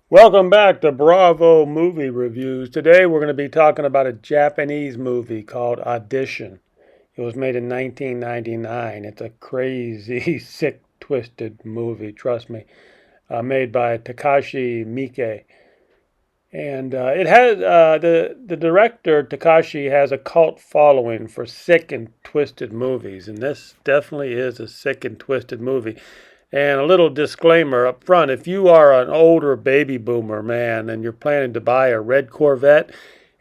Welcome back to Bravo Movie Reviews. Today we're going to be talking about a Japanese movie called Audition. It was made in 1999. It's a crazy, sick, twisted movie, trust me. Made by Takashi Miike. And it has the director Takashi has a cult following for sick and twisted movies, and this definitely is a sick and twisted movie. And a little disclaimer up front: if you are an older baby boomer man and you're planning to buy a red Corvette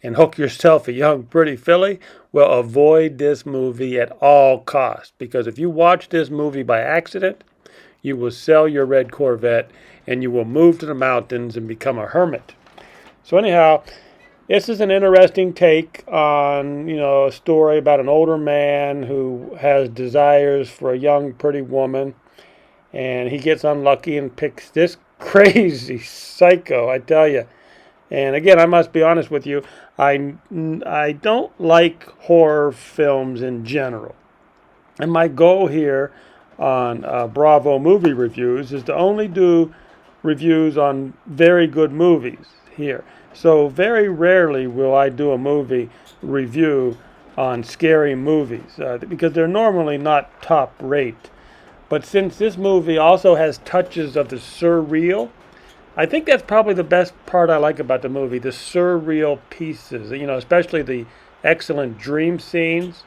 and hook yourself a young pretty filly, well, avoid this movie at all costs, because if you watch this movie by accident, you will sell your red Corvette and you will move to the mountains and become a hermit. So anyhow, this is an interesting take on, a story about an older man who has desires for a young, pretty woman, and he gets unlucky and picks this crazy psycho, I tell you. And again, I must be honest with you, I don't like horror films in general. And my goal here on Bravo Movie Reviews is to only do reviews on very good movies here. So very rarely will I do a movie review on scary movies because they're normally not top rate. But since this movie also has touches of the surreal, I think that's probably the best part I like about the movie, the surreal pieces, especially the excellent dream scenes.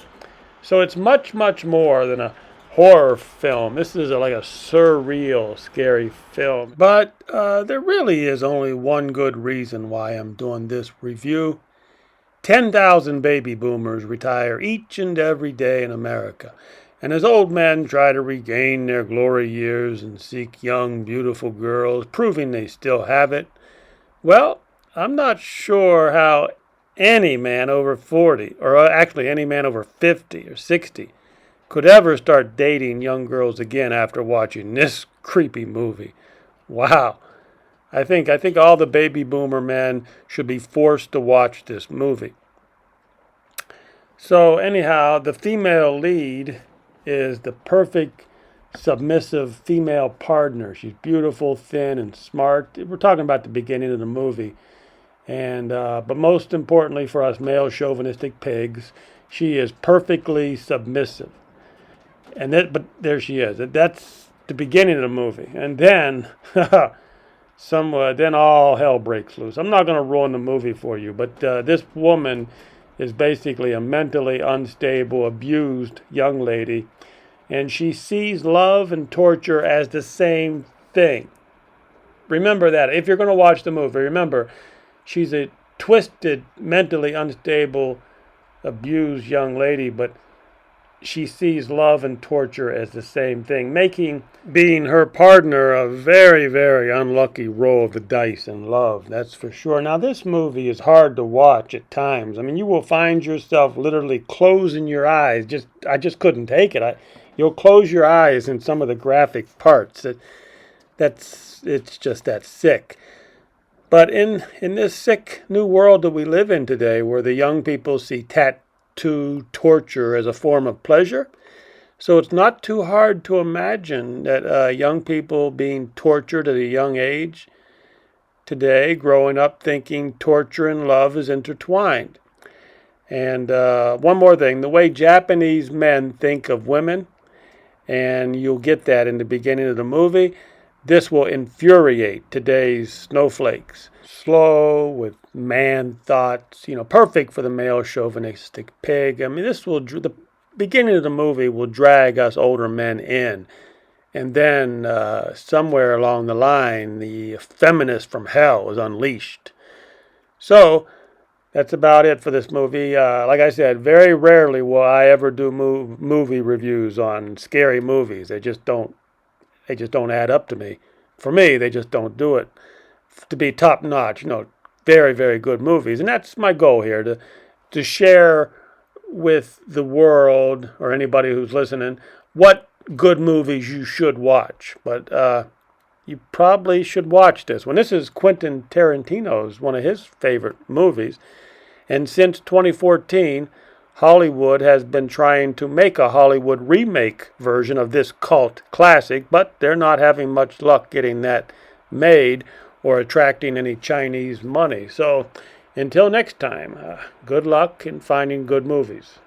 So it's much, much more than a horror film. This is like a surreal, scary film. But there really is only one good reason why I'm doing this review. 10,000 baby boomers retire each and every day in America. And as old men try to regain their glory years and seek young, beautiful girls, proving they still have it, well, I'm not sure how any man over 40, or actually any man over 50 or 60, could ever start dating young girls again after watching this creepy movie. Wow. I think all the baby boomer men should be forced to watch this movie. So anyhow, the female lead is the perfect submissive female partner. She's beautiful, thin, and smart. We're talking about the beginning of the movie. And but most importantly for us male chauvinistic pigs, she is perfectly submissive. But there she is. That's the beginning of the movie, and then then all hell breaks loose. I'm not going to ruin the movie for you, but this woman is basically a mentally unstable, abused young lady, and she sees love and torture as the same thing. Remember that. If you're going to watch the movie, remember, she's a twisted, mentally unstable, abused young lady, but she sees love and torture as the same thing, making being her partner a very, very unlucky roll of the dice in love, that's for sure. Now, this movie is hard to watch at times. I mean, you will find yourself literally closing your eyes. I just couldn't take it. You'll close your eyes in some of the graphic parts. It's just that sick. But in this sick new world that we live in today, where the young people see tattoo torture as a form of pleasure, so it's not too hard to imagine that young people being tortured at a young age today, growing up thinking torture and love is intertwined. And one more thing, the way Japanese men think of women, and you'll get that in the beginning of the movie, this will infuriate today's snowflakes. Slow, with man thoughts, perfect for the male chauvinistic pig. I mean, the beginning of the movie will drag us older men in. And then somewhere along the line, the feminist from hell is unleashed. So that's about it for this movie. Like I said, very rarely will I ever do movie reviews on scary movies. They just don't add up to me. For me, they just don't do it. To be top notch, very, very good movies. And that's my goal here, to share with the world or anybody who's listening what good movies you should watch. But you probably should watch this one. This is Quentin Tarantino's, one of his favorite movies. And since 2014, Hollywood has been trying to make a Hollywood remake version of this cult classic, but they're not having much luck getting that made. or attracting any Chinese money. So until next time, good luck in finding good movies.